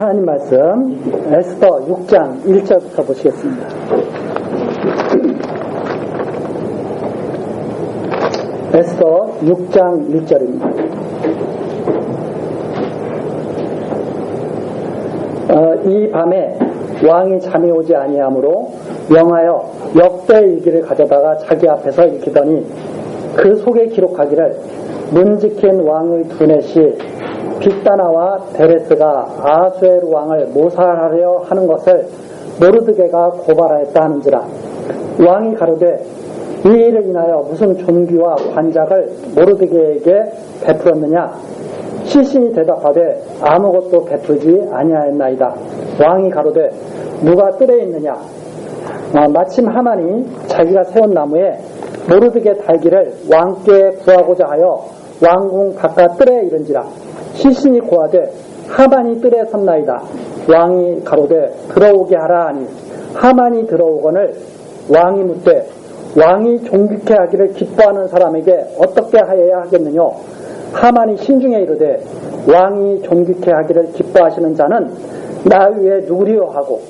하나님 말씀 에스더 6장 1절부터 보시겠습니다. 에스더 6장 1절입니다. 이 밤에 왕이 잠이 오지 아니하므로 명하여 역대 일기를 가져다가 자기 앞에서 읽히더니 그 속에 기록하기를 문지킨 왕의 두넷이 빅다나와 데레스가 아수에르 왕을 모살하려 하는 것을 모르드게가 고발하였다 하는지라. 왕이 가로되 이 일을 인하여 무슨 존귀와 관작을 모르드게에게 베풀었느냐. 시신이 대답하되 아무것도 베풀지 아니하였나이다. 왕이 가로되 누가 뜰에 있느냐. 마침 하만이 자기가 세운 나무에 모르드게 달기를 왕께 구하고자 하여 왕궁 바깥 뜰에 이른지라. 시신이 고하되 하만이 뜰에 섰나이다. 왕이 가로되 들어오게 하라 하니 하만이 들어오거늘 왕이 묻되 왕이 존귀케 하기를 기뻐하는 사람에게 어떻게 하여야 하겠느뇨. 하만이 신중에 이르되 왕이 존귀케 하기를 기뻐하시는 자는 나 위에 누구리요 하고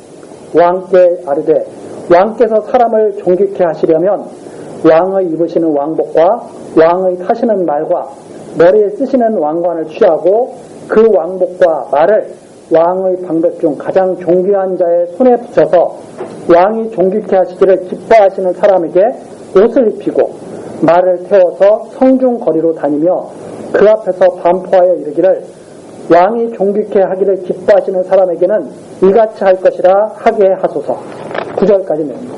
왕께 아르되 왕께서 사람을 존귀케 하시려면 왕의 입으시는 왕복과 왕의 타시는 말과 머리에 쓰시는 왕관을 취하고 그 왕복과 말을 왕의 방백 중 가장 존귀한 자의 손에 붙여서 왕이 존귀케 하시기를 기뻐하시는 사람에게 옷을 입히고 말을 태워서 성중 거리로 다니며 그 앞에서 반포하여 이르기를 왕이 존귀케 하기를 기뻐하시는 사람에게는 이같이 할 것이라 하게 하소서. 9절까지 내립니다.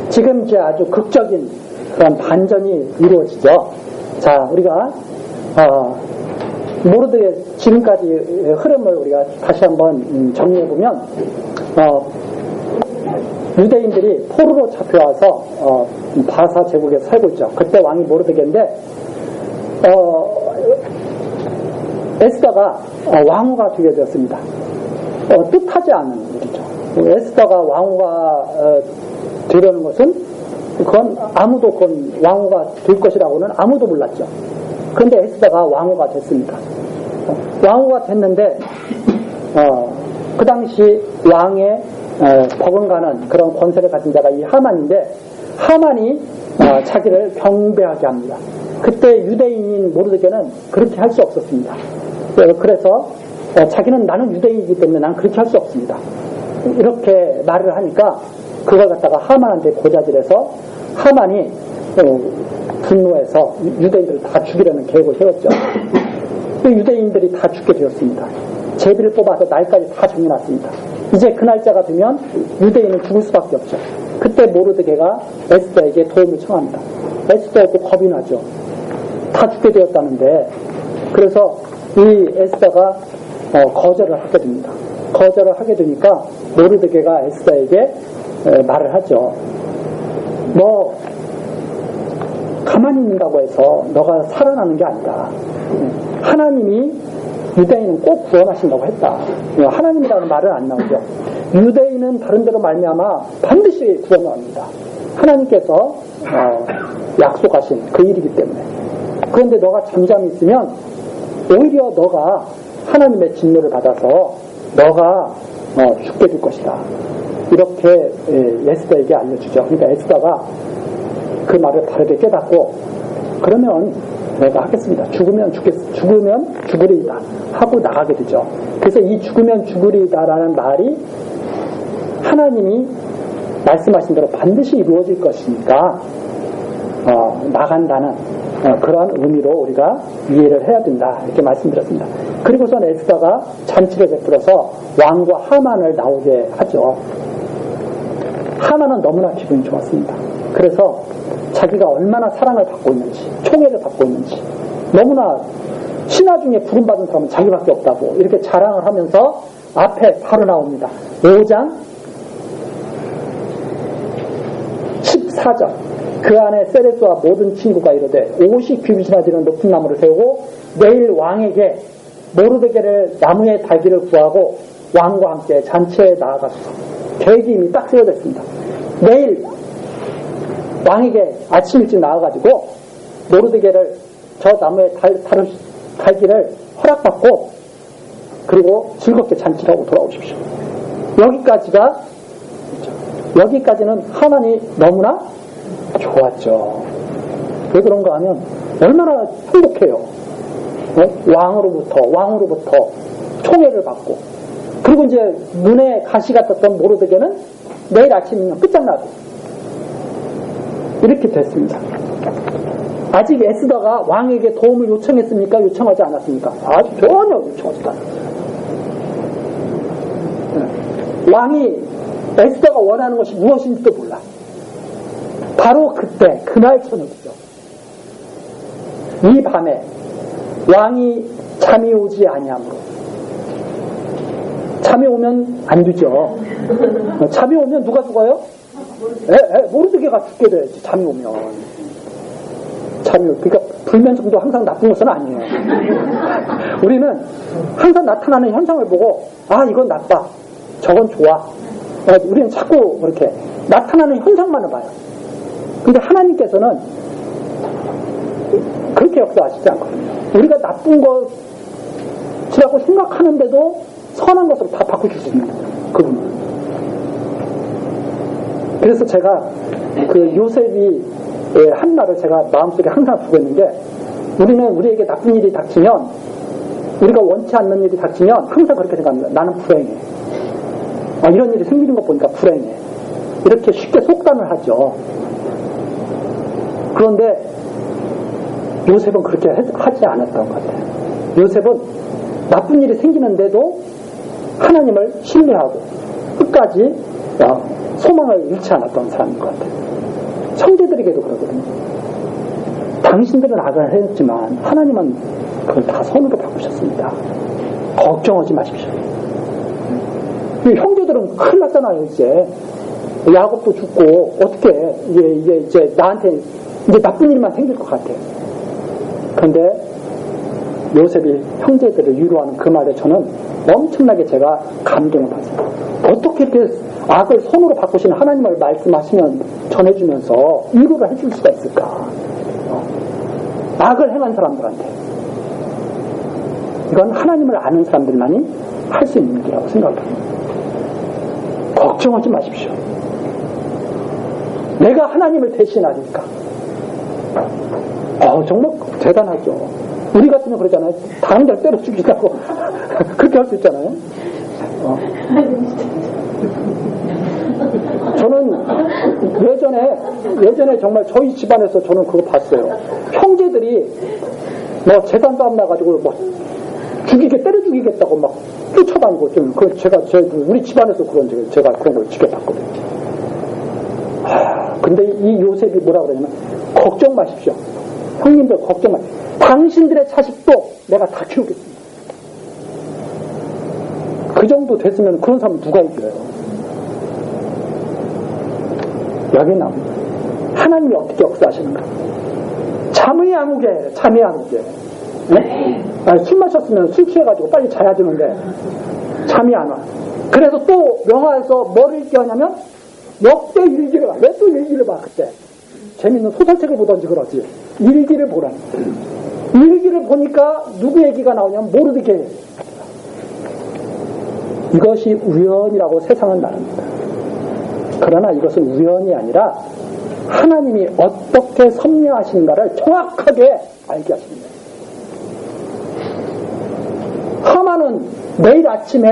지금 이제 아주 극적인 그런 반전이 이루어지죠. 자, 우리가 모르드게 지금까지 흐름을 우리가 다시 한번 정리해보면 유대인들이 포로로 잡혀와서 바사 제국에 살고 있죠. 그때 왕이 모르드게인데 에스더가 왕후가 되게 되었습니다. 뜻하지 않은 일이죠. 에스더가 왕후가 되려는 것은 그건 왕후가 될 것이라고는 아무도 몰랐죠. 그런데 에스더가 왕후가 됐습니다. 왕후가 됐는데 그 당시 왕의 버금가는 그런 권세를 가진 자가 이 하만인데 하만이 자기를 경배하게 합니다. 그때 유대인인 모르드게는 그렇게 할 수 없었습니다. 그래서 자기는 나는 유대인이기 때문에 난 그렇게 할 수 없습니다. 이렇게 말을 하니까 그걸 갖다가 하만한테 고자질해서 하만이 분노해서 유대인들을 다 죽이려는 계획을 세웠죠. 유대인들이 다 죽게 되었습니다. 제비를 뽑아서 날까지 다 정해놨습니다. 이제 그 날짜가 되면 유대인은 죽을 수밖에 없죠. 그때 모르드게가 에스더에게 도움을 청합니다. 에스더에게 겁이 나죠. 다 죽게 되었다는데. 그래서 이 에스더가 거절을 하게 됩니다. 거절을 하게 되니까 모르드게가 에스더에게 말을 하죠. 너 가만히 있는다고 해서 너가 살아나는 게 아니다. 하나님이 유대인은 꼭 구원하신다고 했다. 하나님이라는 말은 안 나오죠. 유대인은 다른 데로 말미암아 반드시 구원을 합니다. 하나님께서 약속하신 그 일이기 때문에. 그런데 너가 잠잠히 있으면 오히려 너가 하나님의 진노를 받아서 너가 죽게 될 것이다. 이렇게 에스더에게 알려주죠. 그러니까 에스더가 그 말을 바르게 깨닫고 그러면 내가 하겠습니다. 죽으면 죽으리이다 하고 나가게 되죠. 그래서 이 죽으면 죽으리이다라는 말이 하나님이 말씀하신 대로 반드시 이루어질 것이니까 나간다는 그러한 의미로 우리가 이해를 해야 된다 이렇게 말씀드렸습니다. 그리고선 에스더가 잔치를 베풀어서 왕과 하만을 나오게 하죠. 하만은 너무나 기분이 좋았습니다. 그래서 자기가 얼마나 사랑을 받고 있는지, 총애를 받고 있는지, 너무나 신하 중에 부름받은 사람은 자기밖에 없다고 이렇게 자랑을 하면서 앞에 바로 나옵니다. 5장 14절. 그 안에 세레스와 모든 친구가 이르되 50규빗이나 되는 높은 나무를 세우고 내일 왕에게 모르드게를 나무에 달기를 구하고 왕과 함께 잔치에 나아가소서. 계획이 이미 딱 세워졌습니다. 내일 왕에게 아침 일찍 나와가지고 모르드게를 저 나무에 달기를 허락받고 그리고 즐겁게 잔치를 하고 돌아오십시오. 여기까지는 하만이 너무나 좋았죠. 왜 그런가 하면 얼마나 행복해요. 왕으로부터 총애를 받고, 그리고 이제 눈에 가시가 떴던 모르드게는 내일 아침이면 끝장나고 이렇게 됐습니다. 아직 에스더가 왕에게 도움을 요청했습니까? 요청하지 않았습니까? 아주 전혀 요청하지 않았어요. 왕이 에스더가 원하는 것이 무엇인지도 몰라. 바로 그때, 그날 저녁이죠. 이 밤에 왕이 잠이 오지 아니하므로, 잠이 오면 안 되죠. 잠이 오면 누가 죽어요? 모르드게가 죽게 돼야지. 잠이 오면. 그러니까 불면증도 항상 나쁜 것은 아니에요. 우리는 항상 나타나는 현상을 보고, 아, 이건 나빠, 저건 좋아. 우리는 자꾸 그렇게 나타나는 현상만을 봐요. 근데 하나님께서는 그렇게 역사하시지 않거든요. 우리가 나쁜 것이라고 생각하는데도 선한 것으로 다 바꾸실 수 있는 거예요. 그분은. 그래서 제가 그 요셉이 한 말을 제가 마음속에 항상 두고 있는 게, 우리는 우리에게 나쁜 일이 닥치면, 우리가 원치 않는 일이 닥치면 항상 그렇게 생각합니다. 나는 불행해. 이런 일이 생기는 거 보니까 불행해. 이렇게 쉽게 속단을 하죠. 그런데 요셉은 그렇게 하지 않았던 것 같아요. 요셉은 나쁜 일이 생기는데도 하나님을 신뢰하고 끝까지 소망을 잃지 않았던 사람인 것 같아요. 형제들에게도 그러거든요. 당신들은 악을 했지만 하나님은 그걸 다 선으로 바꾸셨습니다. 걱정하지 마십시오. 형제들은 큰일 났잖아요. 이제 야곱도 죽고 어떻게 이제 나한테 이제 나쁜 일만 생길 것 같아요. 그런데 요셉이 형제들을 위로하는 그 말에 저는 엄청나게 제가 감동을 받습니다. 어떻게 이렇게 악을 선으로 바꾸시는 하나님을 말씀하시면 전해주면서 위로를 해줄 수가 있을까? 악을 행한 사람들한테. 이건 하나님을 아는 사람들만이 할 수 있는 일이라고 생각합니다. 걱정하지 마십시오. 내가 하나님을 대신하니까. 정말 대단하죠. 우리 같으면 그러잖아요. 당장 때려 죽이라고. 그렇게 할 수 있잖아요. 저는 예전에 정말 저희 집안에서 저는 그거 봤어요. 형제들이 재단 싸움 나가지고 때려 죽이겠다고 막 쫓아다니고, 좀, 우리 집안에서 제가 그런 걸 지켜봤거든요. 근데 이 요셉이 뭐라 그러냐면, 걱정 마십시오. 형님들 걱정 마십시오. 당신들의 자식도 내가 다 키우겠습니다. 그 정도 됐으면 그런 사람 누가 이겨요? 여기 나옵니다. 하나님이 어떻게 역사하시는가? 잠이 안 오게. 네? 술 마셨으면 술 취해가지고 빨리 자야 되는데 잠이 안 와. 그래서 또 영화에서 뭐를 읽게 하냐면 역대 일기를 봐. 왜 또 일기를 봐? 그때 재밌는 소설책을 보던지 그러지. 일기를 보라니. 일기를 보니까 누구 얘기가 나오냐면 모르드게 얘기. 이것이 우연이라고 세상은 말합니다. 그러나 이것은 우연이 아니라 하나님이 어떻게 섭리하시는가를 정확하게 알게 하십니다. 하만은 내일 아침이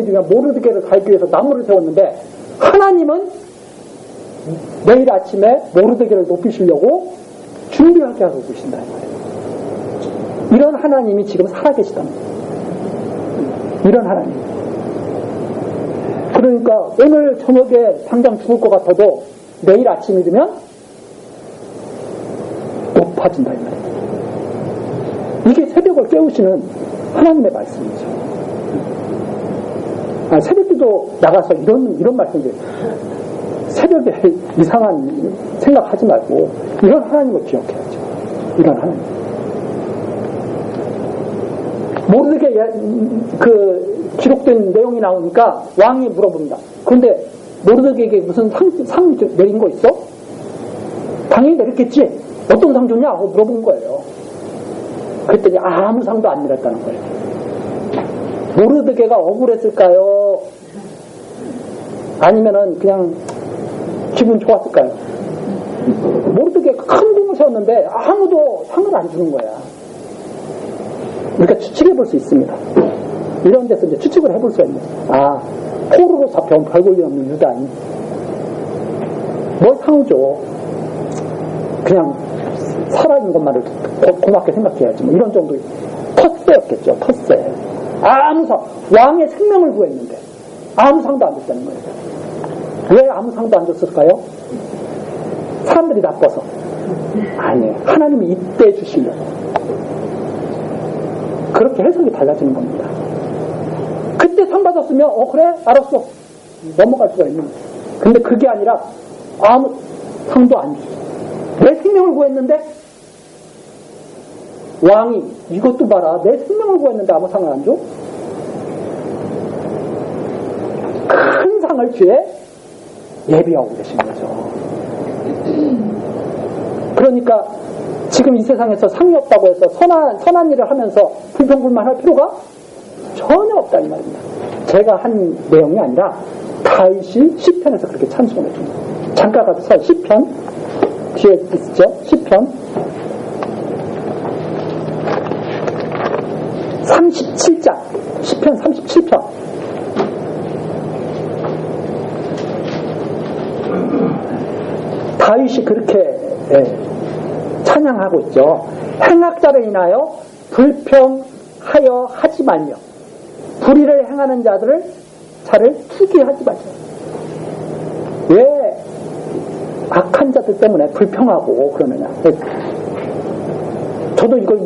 되면 모르드게를 살기 위해서 나무를 세웠는데, 하나님은 내일 아침에 모르드게를 높이시려고 준비하게 하고 계신다는 거예요. 이런 하나님이 지금 살아계시다는 거예요. 이런 하나님. 그러니까 오늘 저녁에 당장 죽을 것 같아도 내일 아침이 되면 높아진다 이 말이에요. 이게 새벽을 깨우시는 하나님의 말씀이죠. 새벽에도 나가서 이런 말씀들, 새벽에 이상한 생각하지 말고 이런 하나님을 기억해야죠. 이런 하나님. 모르게 기록된 내용이 나오니까 왕이 물어봅니다. 그런데 모르드게에게 무슨 상 내린 거 있어? 당연히 내렸겠지. 어떤 상 줬냐? 하고 물어본 거예요. 그랬더니 아무 상도 안 내렸다는 거예요. 모르드게가 억울했을까요? 아니면은 그냥 기분 좋았을까요? 모르드게가 큰 공을 세웠는데 아무도 상을 안 주는 거야. 그러니까 추측해 볼 수 있습니다. 이런 데서 이제 추측을 해볼 수가 있는 거야. 포로로 잡혀온 별볼일 없는 유다인. 뭘 상을 줘? 그냥 살아있는 것만을 고맙게 생각해야지. 뭐 이런 정도의 텃세였겠죠. 텃세. 아무 상, 왕의 생명을 구했는데 아무 상도 안 줬다는 거예요. 왜 아무 상도 안 줬을까요? 사람들이 나빠서. 아니에요. 하나님이 이때 주시려고. 그렇게 해석이 달라지는 겁니다. 그때 상 받았으면 그래? 알았어. 넘어갈 수가 있는 거예요. 근데 그게 아니라 아무 상도 안 주죠. 내 생명을 구했는데 왕이 이것도 봐라. 내 생명을 구했는데 아무 상을 안 줘? 큰 상을 뒤에 예비하고 계신 거죠. 그러니까 지금 이 세상에서 상이 없다고 해서 선한 일을 하면서 불평불만할 필요가 전혀 없다 이 말입니다. 제가 한 내용이 아니라 다윗이 시편에서 그렇게 찬송을 해줍니다. 잠깐 가서 시편 뒤에 있죠? 시편 37장 시편 37편 다윗이 그렇게 찬양하고 있죠. 행악자를 인하여 불평하여 하지 말며 불의를 행하는 자를 투기하지 말자. 왜 악한 자들 때문에 불평하고 그러느냐. 저도 이걸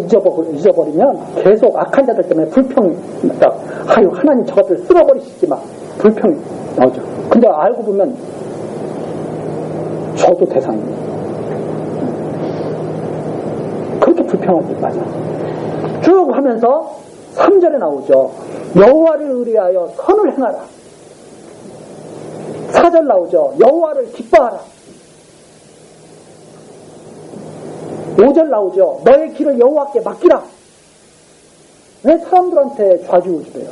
잊어버리면 계속 악한 자들 때문에 불평이 아유 하나님 저것들 쓸어버리시지 마 불평이 나오죠. 근데 알고 보면 저도 대상입니다. 그렇게 불평하지 맞아. 쭉 하면서 3절에 나오죠. 여호와를 의뢰하여 선을 행하라. 4절 나오죠. 여호와를 기뻐하라. 5절 나오죠. 너의 길을 여호와께 맡기라. 왜 사람들한테 좌지우지해요?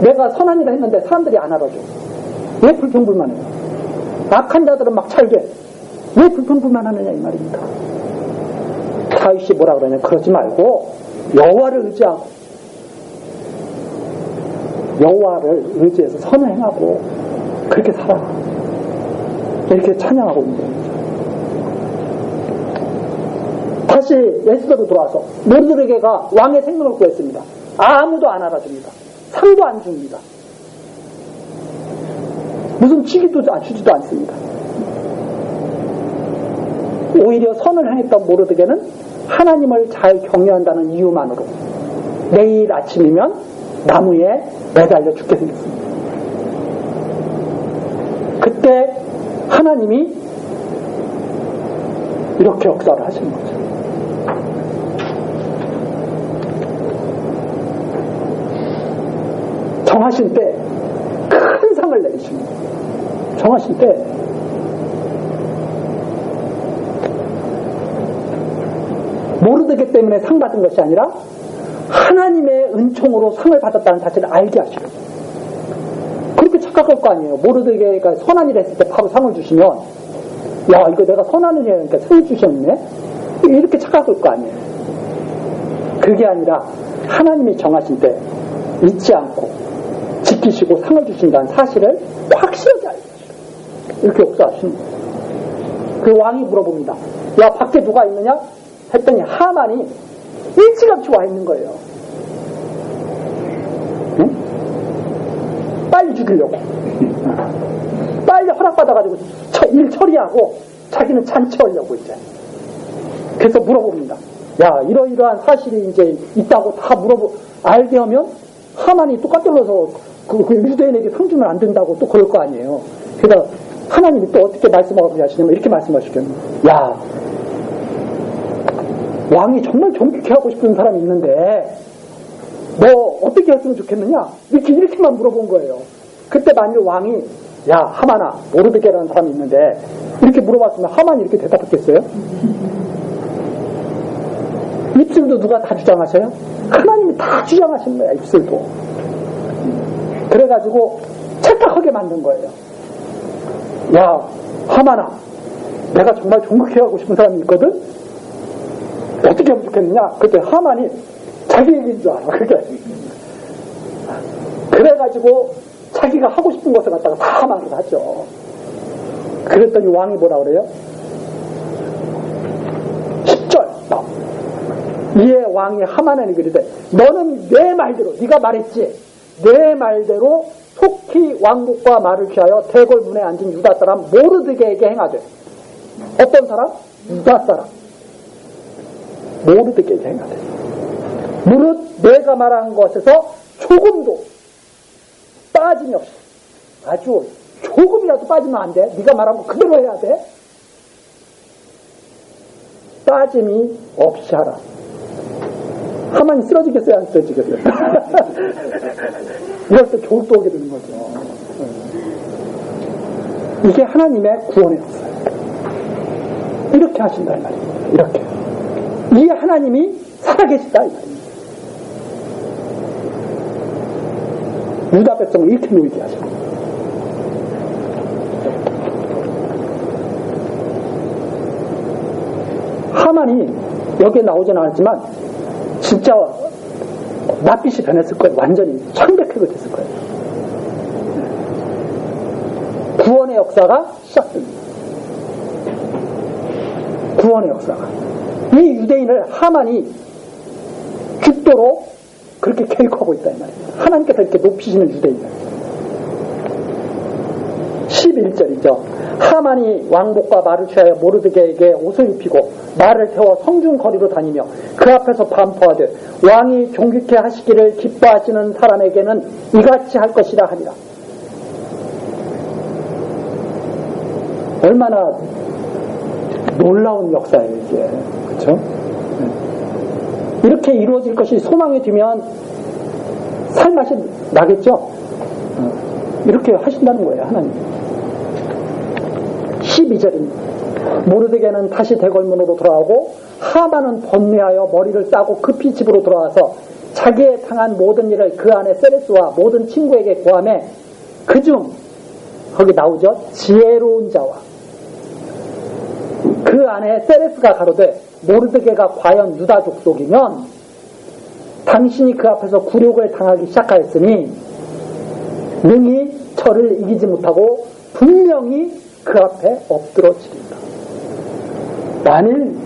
내가 선한 일을 했는데 사람들이 안 알아줘. 왜 불평불만해요? 악한 자들은 막 잘 돼. 왜 불평불만하느냐 이 말입니다. 다윗이 뭐라 그러냐? 그러지 말고 여호와를 의지하고 여호와를 의지해서 선을 행하고 그렇게 살아. 이렇게 찬양하고 있는 거예요. 다시 에스더로 돌아와서 모르드게가 왕의 생명을 구했습니다. 아무도 안 알아줍니다. 상도 안 줍니다. 무슨 주지도 않습니다. 오히려 선을 행했던 모르드게는 하나님을 잘 경외한다는 이유만으로 내일 아침이면 나무에 매달려 죽게 생겼습니다. 그때 하나님이 이렇게 역사를 하시는 거죠. 정하신 때 큰 상을 내리십니다. 정하신 때 모르드게 때문에 상 받은 것이 아니라 하나님의 은총으로 상을 받았다는 사실을 알게 하시려고. 그렇게 착각할 거 아니에요. 모르드게가 선한 일을 했을 때 바로 상을 주시면 야 이거 내가 선한 일을 하니까 상을 주셨네? 이렇게 착각할 거 아니에요. 그게 아니라 하나님이 정하신 때 잊지 않고 지키시고 상을 주신다는 사실을 확실하게 알게 하시려고. 이렇게 역사하시는 거예요. 그 왕이 물어봅니다. 야 밖에 누가 있느냐? 했더니 하만이 일찌감치 와 있는 거예요. 응? 빨리 죽이려고. 빨리 허락받아가지고 일 처리하고 자기는 잔치하려고 이제. 그래서 물어봅니다. 야 이러이러한 사실이 이제 있다고 다 알게 하면 하만이 또 까떨러서 그 유대인에게 상 주면 안 된다고 또 그럴 거 아니에요. 그래서 하나님이 또 어떻게 말씀하고 하시냐면 이렇게 말씀하시겠네요. 야 왕이 정말 존귀케 하고 싶은 사람이 있는데 너 어떻게 했으면 좋겠느냐? 이렇게만 물어본 거예요. 그때 만일 왕이 야 하만아 모르드게라는 사람이 있는데 이렇게 물어봤으면 하만이 이렇게 대답했겠어요? 입술도 누가 다 주장하셔요? 하나님이 다 주장하신 거야, 입술도. 그래가지고 착각하게 만든 거예요. 야, 하만아, 내가 정말 존극해 하고 싶은 사람이 있거든? 어떻게 하면 좋겠느냐? 그때 하만이 자기 얘기인 줄 알아, 그게. 그래가지고 자기가 하고 싶은 것을 갖다가 다 말을 하죠. 그랬더니 왕이 뭐라 그래요? 10절. 이에 왕이 하만에게 이르되 너는 내 말대로, 네가 말했지, 내 말대로 속히 왕복과 말을 취하여 대궐 문에 앉은 유다 사람 모르드게에게 행하되. 어떤 사람? 유다 사람 모르드게에게 행하되. 무릇 내가 말한 것에서 조금도 빠짐이 없이, 아주 조금이라도 빠지면 안 돼. 네가 말한 거 그대로 해야 돼. 빠짐이 없이 하라. 하만이 쓰러지겠어요, 안 쓰러지겠어요? 이럴 때 졸도 오게 되는 거죠. 이게 하나님의 구원의 역사예요. 이렇게 하신다 이 말입니다. 이렇게. 이 하나님이 살아계시다 이 말입니다. 유다 백성을 이렇게 놀게 하십니다. 하만이 여기에 나오진 않았지만 진짜 낯빛이 변했을 거예요. 완전히 창백하게 됐을 거예요. 구원의 역사가 시작됩니다. 구원의 역사가. 이 유대인을 하만이 죽도록 그렇게 계획하고 있다 이 말입니다. 하나님께서 이렇게 높이시는 유대인을. 11절이죠. 하만이 왕복과 말을 취하여 모르드게에게 옷을 입히고 말을 태워 성중 거리로 다니며 그 앞에서 반포하되 왕이 존귀케 하시기를 기뻐하시는 사람에게는 이같이 할 것이라 하니라. 얼마나 놀라운 역사예요 이게. 그렇죠? 이렇게 이루어질 것이 소망이 되면 살맛이 나겠죠? 이렇게 하신다는 거예요 하나님. 12절입니다. 모르드게는 다시 대궐문으로 돌아오고 하만은 번뇌하여 머리를 싸고 급히 집으로 돌아와서 자기의 당한 모든 일을 그 안에 세레스와 모든 친구에게 고하며 그중 거기 나오죠. 지혜로운 자와 그 안에 세레스가 가로되 모르드게가 과연 유다 족속이면 당신이 그 앞에서 굴욕을 당하기 시작하였으니 능히 저를 이기지 못하고 분명히 그 앞에 엎드러지리라. 만일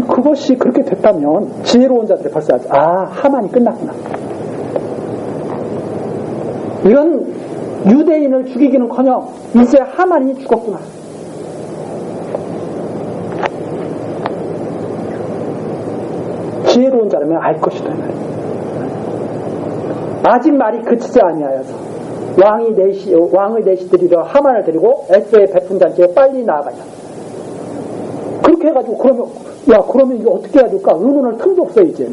그것이 그렇게 됐다면 지혜로운 자들이 벌써 하지. 아, 하만이 끝났구나. 이건 유대인을 죽이기는커녕 이제 하만이 죽었구나. 지혜로운 자라면 알 것이다. 아직 말이 그치지 아니하여서 왕의 내시들이려 하만을 데리고 에스더의 베푼 잔치에 빨리 나아가자. 그렇게 해가지고 그러면 이거 어떻게 해야 될까? 의논할 틈도 없어 이제.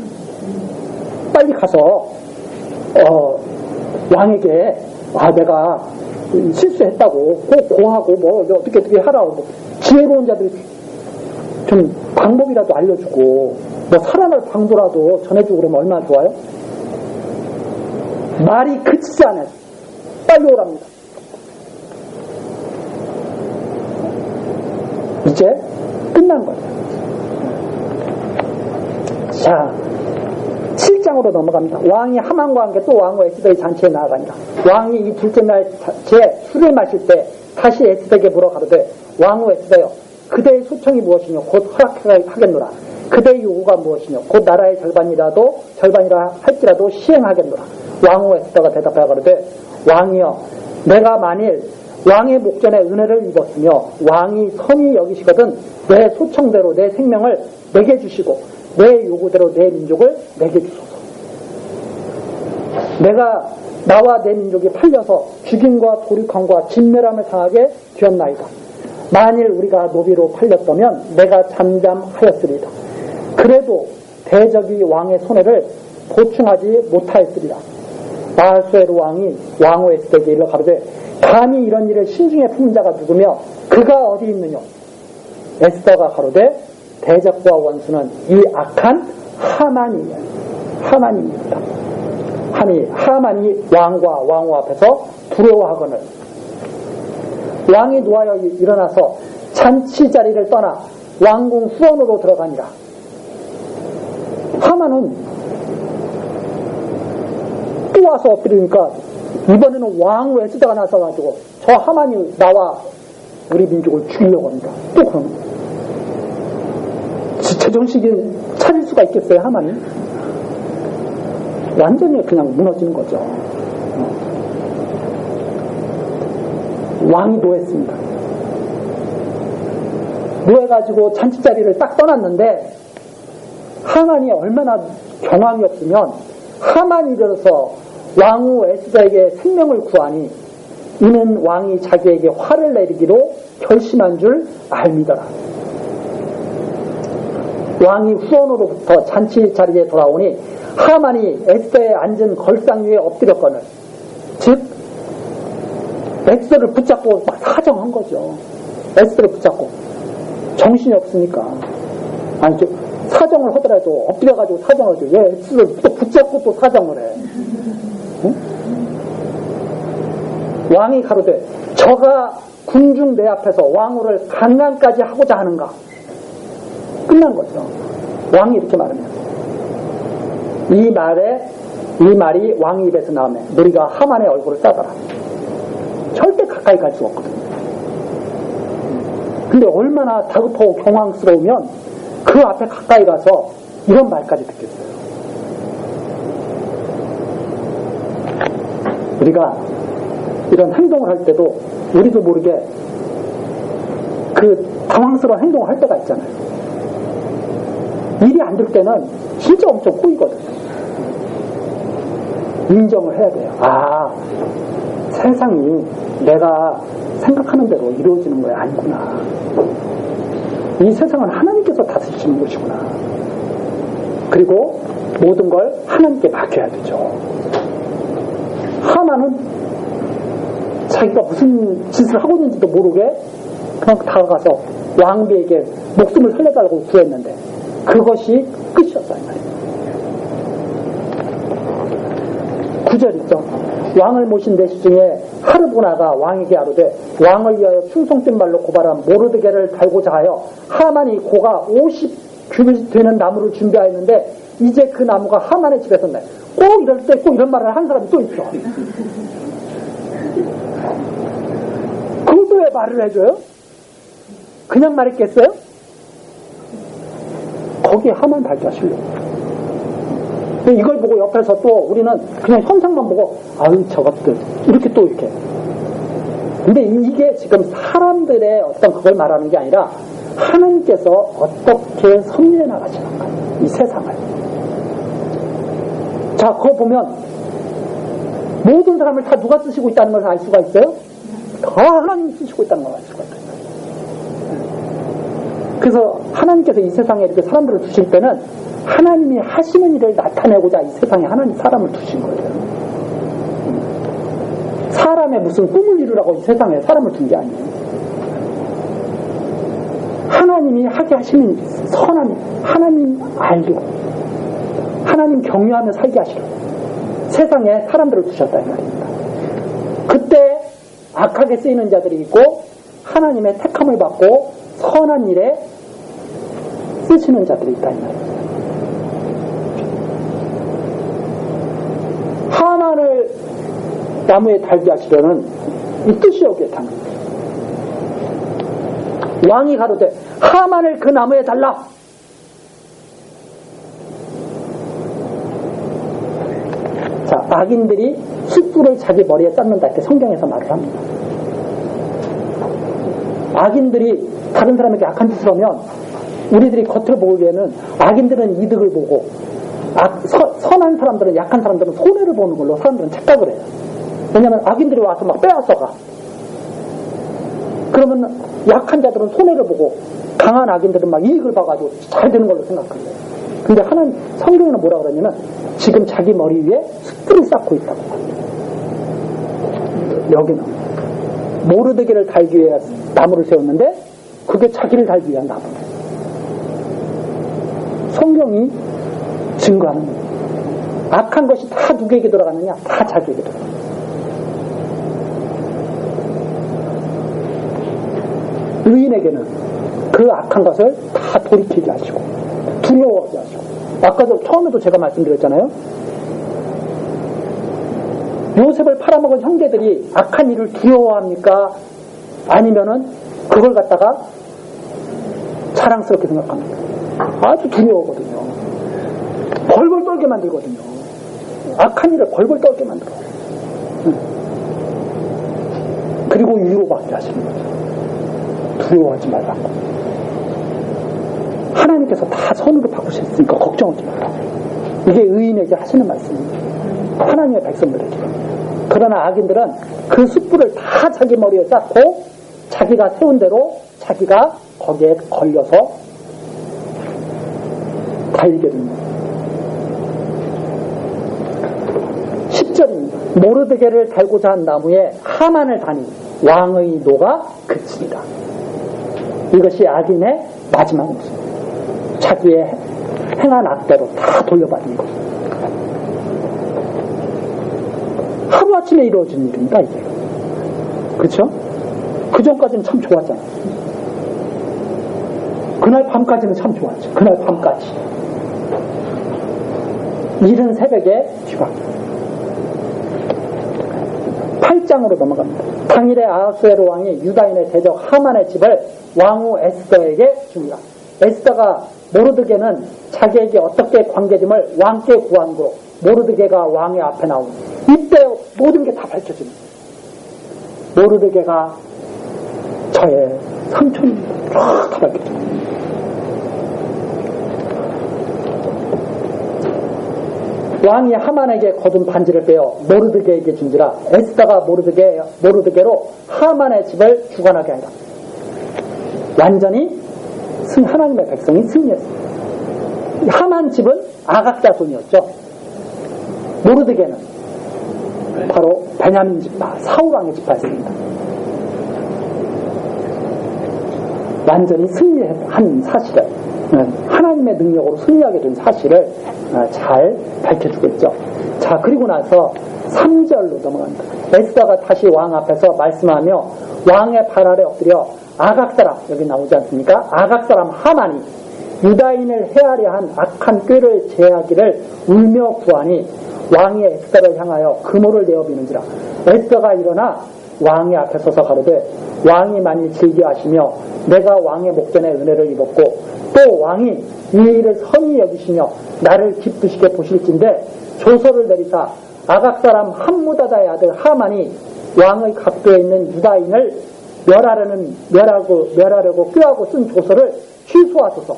빨리 가서 왕에게 내가 실수했다고 꼭 고하고 뭐 어떻게 하라고 지혜로운 자들이 좀 방법이라도 알려주고 뭐 살아날 방도라도 전해주고 그러면 얼마나 좋아요? 말이 그치지 않아요. 빨리 오랍니다. 이제 끝난 거예요. 자, 7장으로 넘어갑니다. 왕이 하만과 함께 또 왕후 에스더의 잔치에 나아가니라. 왕이 이 둘째 날 제 술을 마실 때 다시 에스더에게 물어 가로되 왕후 에스더여 그대의 소청이 무엇이뇨 곧 허락하겠노라. 그대의 요구가 무엇이뇨 곧 나라의 절반이라 할지라도 시행하겠노라. 왕후 에스더가 대답하여 가로되 왕이여 내가 만일 왕의 목전에 은혜를 입었으며 왕이 선히 여기시거든 내 소청대로 내 생명을 내게 주시고 내 요구대로 내 민족을 내게 주소서. 내가 나와 내 민족이 팔려서 죽임과 도륙함과 진멸함을 당하게 되었나이다. 만일 우리가 노비로 팔렸다면 내가 잠잠하였으리다. 그래도 대적이 왕의 손해를 보충하지 못하였으리라. 아하수에로 왕이 왕후 에스더에게 일러 가로되 감히 이런 일을 신중에 품은 자가 누구며 그가 어디 있느냐. 에스더가 가로되 대적과 원수는 이 악한 하만이에요. 하만입니다. 하만이 왕과 왕후 앞에서 두려워하거늘 왕이 누하여 일어나서 잔치 자리를 떠나 왕궁 후원으로 들어가니라. 하만은 또 와서 엎드리니까 이번에는 왕 외수자가 나서가지고 저 하만이 나와 우리 민족을 죽이려고 합니다. 또 그럼 제정신이 차릴 수가 있겠어요, 하만이? 완전히 그냥 무너지는 거죠. 왕이 노했습니다. 노해가지고 잔치자리를 딱 떠났는데 하만이 얼마나 경황이 없으면 하만이 일어서 왕후 에스더에게 생명을 구하니 이는 왕이 자기에게 화를 내리기로 결심한 줄 알미더라. 왕이 후원으로부터 잔치 자리에 돌아오니 하만이 에스더에 앉은 걸상 위에 엎드렸거늘 즉 에스더를 붙잡고 막 사정한 거죠. 에스더를 붙잡고 정신이 없으니까 아니 사정을 하더라도 엎드려가지고 사정을 하죠. 왜 에스더를 또 붙잡고 또 사정을 해? 응? 왕이 가로되 저가 궁중 내 앞에서 왕후를 강간까지 하고자 하는가? 끝난 거죠. 왕이 이렇게 말합니다. 이 말이 왕 입에서 나오면 너희가 하만의 얼굴을 싸더라. 절대 가까이 갈 수 없거든요. 근데 얼마나 다급하고 경황스러우면 그 앞에 가까이 가서 이런 말까지 듣겠어요. 우리가 이런 행동을 할 때도 우리도 모르게 그 당황스러운 행동을 할 때가 있잖아요. 일이 안 될 때는 진짜 엄청 꼬이거든요. 인정을 해야 돼요. 아, 세상이 내가 생각하는 대로 이루어지는 거야 아니구나. 이 세상은 하나님께서 다스리시는 것이구나. 그리고 모든 걸 하나님께 맡겨야 되죠. 하나는 자기가 무슨 짓을 하고 있는지도 모르게 그냥 다가가서 왕비에게 목숨을 살려달라고 구했는데 그것이 끝이었어요. 9절 있죠. 왕을 모신 내시 중에 하르보나가 왕에게 아뢰되 왕을 위하여 충성된 말로 고발한 모르드게를 달고자 하여 하만이 고가 50규빗 되는 나무를 준비하였는데 이제 그 나무가 하만의 집에 섰네. 꼭 이럴 때 꼭 이런 말을 한 사람이 또 있죠. 그것도 왜 말을 해줘요? 그냥 말했겠어요? 거기에 하만 발표하시려고. 이걸 보고 옆에서 또 우리는 그냥 현상만 보고 아유 저것들 이렇게 또 이렇게. 근데 이게 지금 사람들의 어떤 그걸 말하는 게 아니라 하나님께서 어떻게 섭리해 나가시는가 이 세상을. 자, 그거 보면 모든 사람을 다 누가 쓰시고 있다는 걸 알 수가 있어요? 다 하나님이 쓰시고 있다는 걸 알 수가 있어요. 그래서 하나님께서 이 세상에 이렇게 사람들을 두실 때는 하나님이 하시는 일을 나타내고자 이 세상에 하나님 사람을 두신 거예요. 사람의 무슨 꿈을 이루라고 이 세상에 사람을 둔 게 아니에요. 하나님이 하게 하시는 선한 일, 하나님 알고 하나님 경유하며 살게 하시려고 세상에 사람들을 두셨다 이 말입니다. 그때 악하게 쓰이는 자들이 있고 하나님의 택함을 받고 선한 일에 쓰시는 자들이 있다 이 말입니다. 하만을 나무에 달게 하시려는 이 뜻이 여기에 담깁니다. 왕이 가로되 하만을 그 나무에 달라. 자, 악인들이 숯불을 자기 머리에 쌓는다 이렇게 성경에서 말을 합니다. 악인들이 다른 사람에게 악한 짓을 하면 우리들이 겉을 보기에는 악인들은 이득을 보고 선한 사람들은 약한 사람들은 손해를 보는 걸로 사람들은 착각을 해요. 왜냐하면 악인들이 와서 막 빼앗아가. 그러면 약한 자들은 손해를 보고 강한 악인들은 막 이익을 봐가지고 잘 되는 걸로 생각해요. 근데 하나님 성경에는 뭐라 그러냐면 지금 자기 머리 위에 숯불을 쌓고 있다고 합니다. 여기는 모르드게를 달기 위해 나무를 세웠는데 그게 자기를 달기 위한 나무예요. 성경이 증거하는 거예요. 악한 것이 다 누구에게 돌아가느냐? 다 자기에게 돌아가요. 의인에게는 그 악한 것을 다 돌이키게 하시고 두려워하게 하시고, 아까도 처음에도 제가 말씀드렸잖아요. 요셉을 팔아먹은 형제들이 악한 일을 두려워합니까? 아니면은 그걸 갖다가 자랑스럽게 생각합니다. 아주 두려워하거든요. 벌벌 떨게 만들거든요. 악한 일을 벌벌 떨게 만들어요. 그리고 위로받게 하시는 거죠. 두려워하지 말라고. 하나님께서 다 선으로 바꾸셨으니까 걱정하지 말라고. 이게 의인에게 하시는 말씀입니다. 하나님의 백성들에게. 그러나 악인들은 그 숯불을 다 자기 머리에 쌓고 자기가 세운 대로 자기가 거기에 걸려서 달게 됩니다. 10절입니다. 모르드게를 달고자 한 나무에 하만을 다니 왕의 노가 그치리라. 이것이 악인의 마지막 모습. 자기의 행한 악대로 다 돌려받는 것. 하루아침에 이루어진 일입니다, 이게. 그렇죠? 그 전까지는 참 좋았잖아요. 그날 밤까지는 참 좋았죠. 그날 밤까지. 이른 새벽에 뒤바뀌. 8장으로 넘어갑니다. 당일에 아하수에로 왕이 유다인의 대적 하만의 집을 왕후 에스더에게 줍니다. 에스더가 모르드게는 자기에게 어떻게 관계됨을 왕께 구한 거로 모르드게가 왕의 앞에 나오고, 이때 모든 게 다 밝혀집니다. 모르드게가 저의 삼촌입니다. 다 밝혀집니다. 왕이 하만에게 거둔 반지를 빼어 모르드게에게 준지라. 에스더가 모르드게로 하만의 집을 주관하게 하리라. 완전히 하나님의 백성이 승리했습니다. 하만 집은 아각자손이었죠. 모르드게는 바로 베냐민 지파, 사울왕의 지파였습니다. 완전히 승리한 사실을, 하나님의 능력으로 승리하게 된 사실을 잘 밝혀주겠죠. 자, 그리고 나서 3절로 넘어갑니다. 에스더가 다시 왕 앞에서 말씀하며 왕의 발 아래 엎드려 아각사람, 여기 나오지 않습니까? 아각사람 하만이 유다인을 헤아려 한 악한 꾀를 제하기를 울며 구하니 왕이 에스더를 향하여 금호를 내어 비는지라. 에스더가 일어나 왕의 앞에 서서 가로되 왕이 만일 즐겨하시며 내가 왕의 목전에 은혜를 입었고 또 왕이 이 일을 선히 여기시며 나를 기쁘시게 보실진데 조서를 내리사 아각사람 함무다다의 아들 하만이 왕의 각도에 있는 유다인을 멸하려고 꾀하고 쓴 조서를 취소하소서.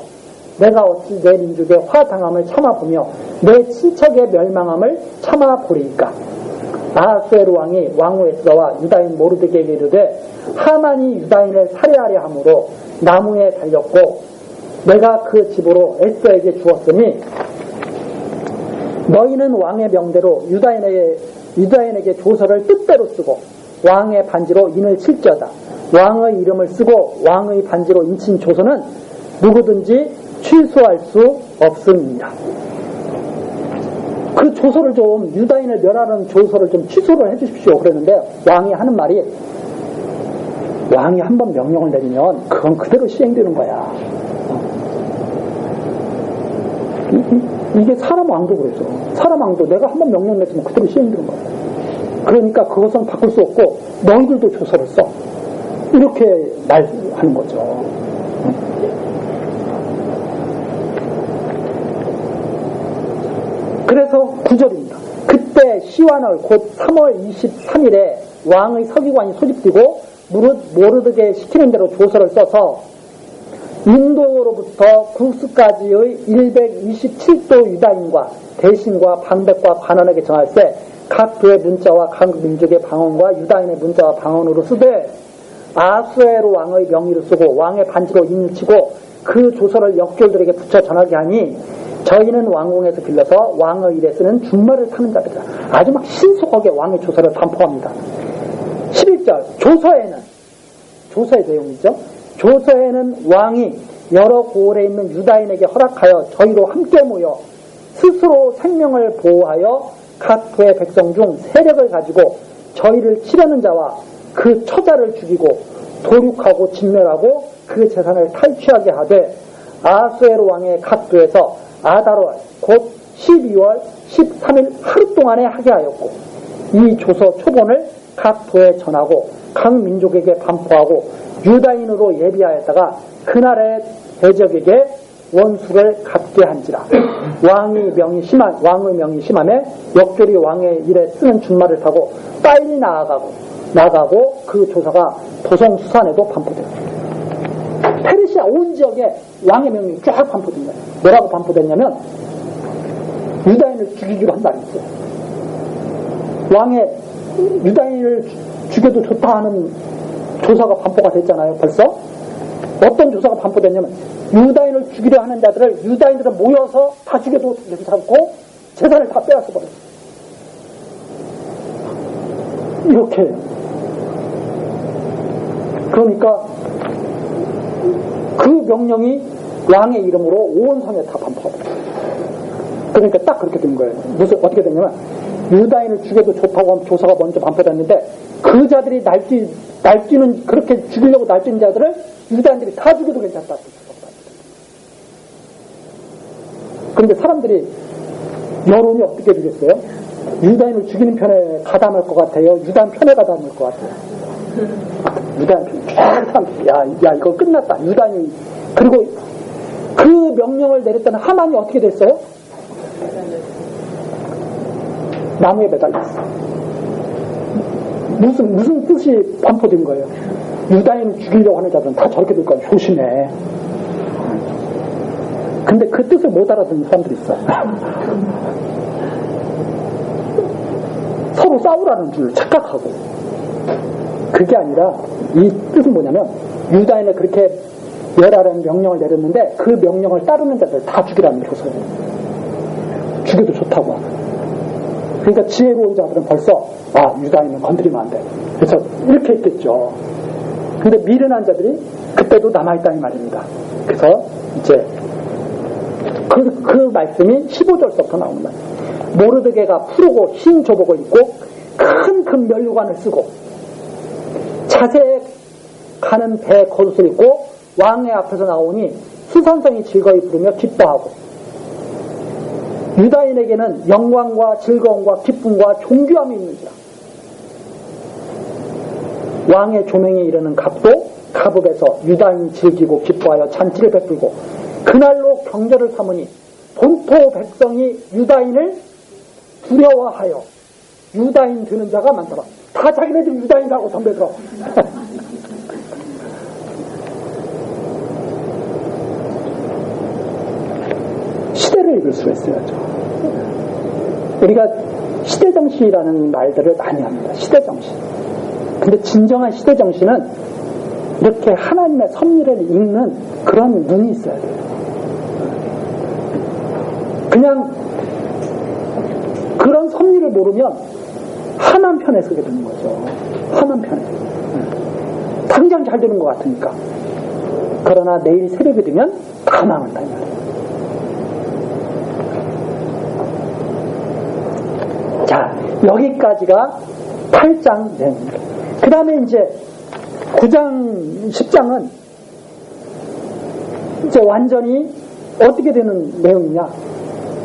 내가 어찌 내 민족의 화당함을 참아보며 내 친척의 멸망함을 참아보리이까. 아하수에로 왕이 왕후 에스더와 유다인 모르드게에게 이르되 하만이 유다인을 살해하려 함으로 나무에 달렸고 내가 그 집으로 에스더에게 주었으니 너희는 왕의 명대로 유다인에게 조서를 뜻대로 쓰고 왕의 반지로 인을 칠지어다. 왕의 이름을 쓰고 왕의 반지로 인친 조서는 누구든지 취소할 수 없습니다. 그 조서를 좀, 유다인을 멸하는 조서를 좀 취소를 해주십시오. 그랬는데 왕이 하는 말이, 왕이 한번 명령을 내리면 그건 그대로 시행되는 거야. 이게 사람 왕도 그랬어. 사람 왕도 내가 한번 명령 냈으면 그대로 시행되는 거야. 그러니까 그것은 바꿀 수 없고 너희들도 조서를 써. 이렇게 말하는 거죠. 그래서 9절입니다. 그때 시완월 곧 3월 23일에 왕의 서기관이 소집되고 모르드게 시키는 대로 조서를 써서 인도로부터 구스까지의 127도 유다인과 대신과 방백과 관원에게 정할세 각 도의 문자와 각 민족의 방언과 유다인의 문자와 방언으로 쓰되 아하수에로 왕의 명의를 쓰고 왕의 반지로 인을 치고 그 조서를 역졸들에게 붙여 전하게 하니 저희는 왕궁에서 빌려서 왕의 일에 쓰는 준말을 타는 자들이다. 아주 막 신속하게 왕의 조서를 반포합니다. 11절 조서의 내용이죠. 조서에는 왕이 여러 고을에 있는 유다인에게 허락하여 저희로 함께 모여 스스로 생명을 보호하여 각 부의 백성 중 세력을 가지고 저희를 치려는 자와 그 처자를 죽이고 도륙하고 진멸하고 그 재산을 탈취하게 하되 아수에로 왕의 각 부에서 아달월 곧 12월 13일 하루 동안에 하게 하였고 이 조서 초본을 각 부에 전하고 각 민족에게 반포하고 유다인으로 예비하였다가 그날의 대적에게 원수를 갚게 한지라. 왕의 명이 심함에 역졸이 왕의 일에 쓰는 준말을 타고 빨리 나가고 그 조서가 도성 수산에도 반포되었습니다. 페르시아 온 지역에 왕의 명령이 쫙 반포된 거예요. 뭐라고 반포됐냐면 유다인을 죽이기로 한 날이 있어요. 왕의 유다인을 죽여도 좋다 하는 조서가 반포가 됐잖아요. 벌써 어떤 조서가 반포됐냐면 유다인을 죽이려 하는 자들을 유다인들은 모여서 다 죽여도 괜찮고 재산을 다 빼앗아 버렸어요. 이렇게. 그러니까 그 명령이 왕의 이름으로 온 성에 다 반포가 됐어요. 그러니까 딱 그렇게 된 거예요. 어떻게 됐냐면 유다인을 죽여도 좋다고 하면 조서가 먼저 반포됐는데 그 자들이 날뛰는 그렇게 죽이려고 날뛰는 자들을 유다인들이 다 죽여도 괜찮다. 그런데 사람들이 여론이 어떻게 되겠어요? 유다인을 죽이는 편에 가담할 것 같아요? 유다인 편에 가담할 것 같아요? 유다인 편. 야 이거 끝났다. 유다인이. 그리고 그 명령을 내렸다는 하만이 어떻게 됐어요? 나무에 매달렸어. 무슨 뜻이 반포된 거예요? 유다인을 죽이려고 하는 자들은 다 저렇게 될 거야. 조심해. 근데 그 뜻을 못 알아듣는 사람들이 있어요. 서로 싸우라는 줄 착각하고. 그게 아니라 이 뜻은 뭐냐면 유다인을 그렇게 멸하라는 명령을 내렸는데 그 명령을 따르는 자들 다 죽이라는 거예요. 죽여도 좋다고 하는. 그러니까 지혜로운 자들은 벌써 유다인은 건드리면 안 돼. 그래서 이렇게 했겠죠. 근데 미련한 자들이 그때도 남아있다는 말입니다. 그래서 이제 그 말씀이 15절서부터 나오는 말이에요. 모르드게가 푸르고 흰 조복을 입고 큰 금면류관을 쓰고 자세에 가는 배 겉옷을 입고 왕의 앞에서 나오니 수산성이 즐거이 부르며 기뻐하고 유다인에게는 영광과 즐거움과 기쁨과 존귀함이 있는지라. 왕의 조명에 이르는 갑도 가읍에서 유다인이 즐기고 기뻐하여 잔치를 베풀고 그날로 경절을 삼으니 본토 백성이 유다인을 두려워하여 유다인 드는 자가 많더라. 다 자기네들 유다인이라고 선배들어. 시대를 읽을 수 있어야죠. 우리가 시대정신이라는 말들을 많이 합니다. 시대정신. 근데 진정한 시대정신은 이렇게 하나님의 섭리를 읽는 그런 눈이 있어야 돼요. 그냥 그런 섭리를 모르면 하나님 편에 서게 되는 거죠. 하나님 편에. 당장 잘 되는 것 같으니까. 그러나 내일 새벽이 되면 다 망한다 이 말이에요. 자, 여기까지가 8장 내용입니다. 그 다음에 이제 9장, 10장은 이제 완전히 어떻게 되는 내용이냐.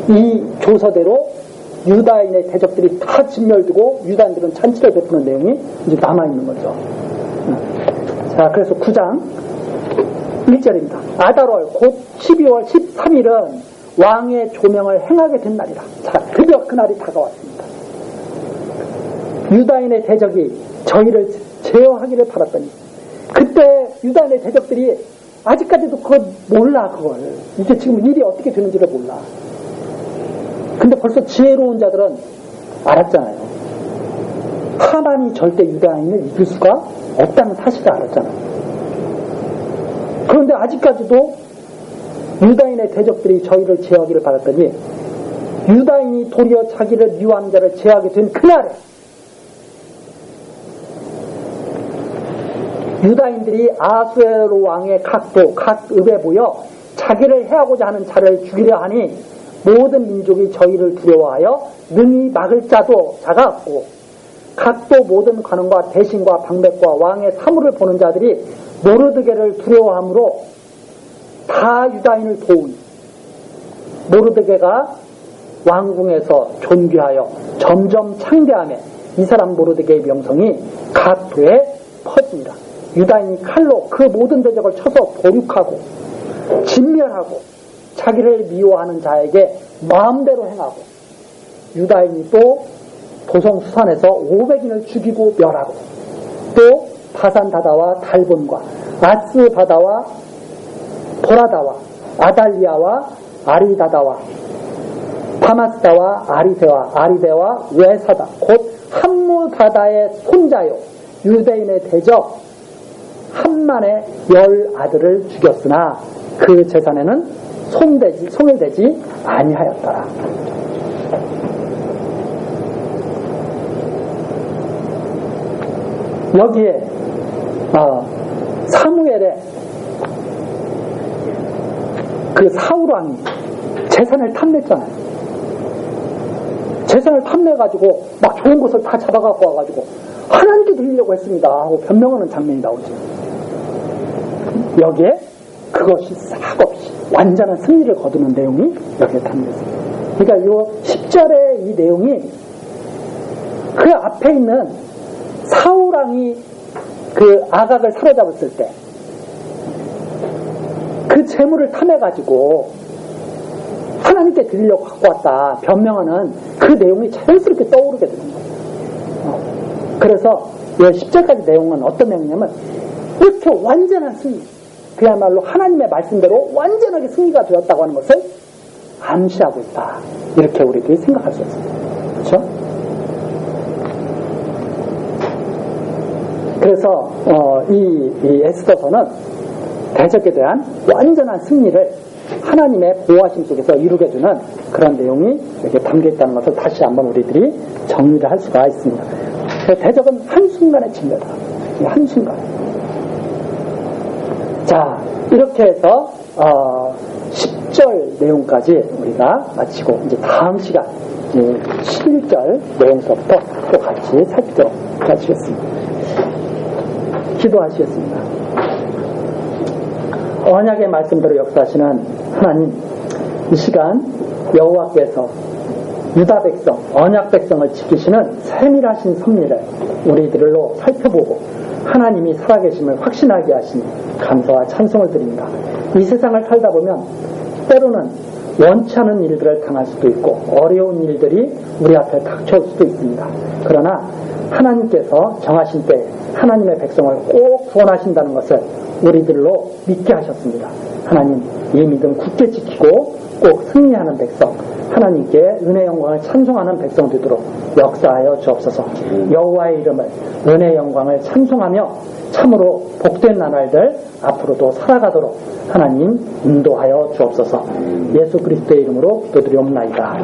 이 조서대로 유다인의 대적들이 다 진멸되고 유다인들은 잔치를 베푸는 내용이 이제 남아있는 거죠. 자, 그래서 9장 1절입니다. 아달월 곧 12월 13일은 왕의 조명을 행하게 된 날이라. 자, 드디어 그날이 다가왔습니다. 유다인의 대적이 저희를 제어하기를 바랐더니 그때 유다인의 대적들이 아직까지도 그걸 몰라. 그걸 이게 지금 일이 어떻게 되는지를 몰라. 근데 벌써 지혜로운 자들은 알았잖아요. 하만이 절대 유다인을 이길 수가 없다는 사실을 알았잖아요. 그런데 아직까지도 유다인의 대적들이 저희를 제어하기를 바랐더니 유다인이 도리어 자기를 미워하는 자를 제어하게 된 그날에 유다인들이 아수에로 왕의 각 읍에 모여 자기를 해하고자 하는 자를 죽이려 하니 모든 민족이 저희를 두려워하여 능히 막을 자가 없고 각도 모든 관원과 대신과 방백과 왕의 사물을 보는 자들이 모르드게를 두려워하므로 다 유다인을 도우니 모르드게가 왕궁에서 존귀하여 점점 창대하며 이 사람 모르드게의 명성이 각 도에 퍼집니다. 유다인이 칼로 그 모든 대적을 쳐서 보륙하고 진멸하고 자기를 미워하는 자에게 마음대로 행하고 유다인이 또 도성수산에서 500인을 죽이고 멸하고 또 바산다다와 달본과 아스바다와 보라다와 아달리아와 아리다다와 파마스다와 아리데와 외사다 곧 함무다다의 손자요 유대인의 대적 함만의 10아들을 죽였으나 그 재산에는 손해되지 아니하였더라. 여기에 사무엘의 그 사울왕이 재산을 탐냈잖아요. 재산을 탐내가지고 막 좋은 것을 다 잡아갖고 와가지고 하나님께 드리려고 했습니다 하고 변명하는 장면이 나오죠. 여기에 그것이 싹 없이 완전한 승리를 거두는 내용이 여기에 담겨있습니다. 그러니까 이 10절의 이 내용이 그 앞에 있는 사울왕이 그 아각을 사로잡았을 때 그 재물을 탐해가지고 하나님께 드리려고 갖고 왔다 변명하는 그 내용이 자연스럽게 떠오르게 되는 거예요. 그래서 이 10절까지 내용은 어떤 내용이냐면 이렇게 완전한 승리, 그야말로 하나님의 말씀대로 완전하게 승리가 되었다고 하는 것을 암시하고 있다. 이렇게 우리들이 생각할 수 있습니다. 그렇죠? 그래서 이 에스더서는 대적에 대한 완전한 승리를 하나님의 보호하심 속에서 이루게 되는 그런 내용이 여기에 담겨있다는 것을 다시 한번 우리들이 정리를 할 수가 있습니다. 대적은 한순간에 진멸다. 한순간. 자, 이렇게 해서 10절 내용까지 우리가 마치고 이제 다음 시간 11절 내용서부터 또 같이 살피도록 하시겠습니다. 기도하시겠습니다. 언약의 말씀대로 역사하시는 하나님, 이 시간 여호와께서 유다 백성, 언약 백성을 지키시는 세밀하신 섭리를 우리들로 살펴보고 하나님이 살아계심을 확신하게 하시니 감사와 찬송을 드립니다. 이 세상을 살다 보면 때로는 원치 않은 일들을 당할 수도 있고 어려운 일들이 우리 앞에 닥쳐올 수도 있습니다. 그러나 하나님께서 정하신 때에 하나님의 백성을 꼭 구원하신다는 것을 우리들로 믿게 하셨습니다. 하나님, 이 믿음 굳게 지키고 꼭 승리하는 백성, 하나님께 은혜 영광을 찬송하는 백성 되도록 역사하여 주옵소서. 여호와의 이름을, 은혜 영광을 찬송하며 참으로 복된 나날들 앞으로도 살아가도록 하나님 인도하여 주옵소서. 예수 그리스도의 이름으로 기도드리옵나이다.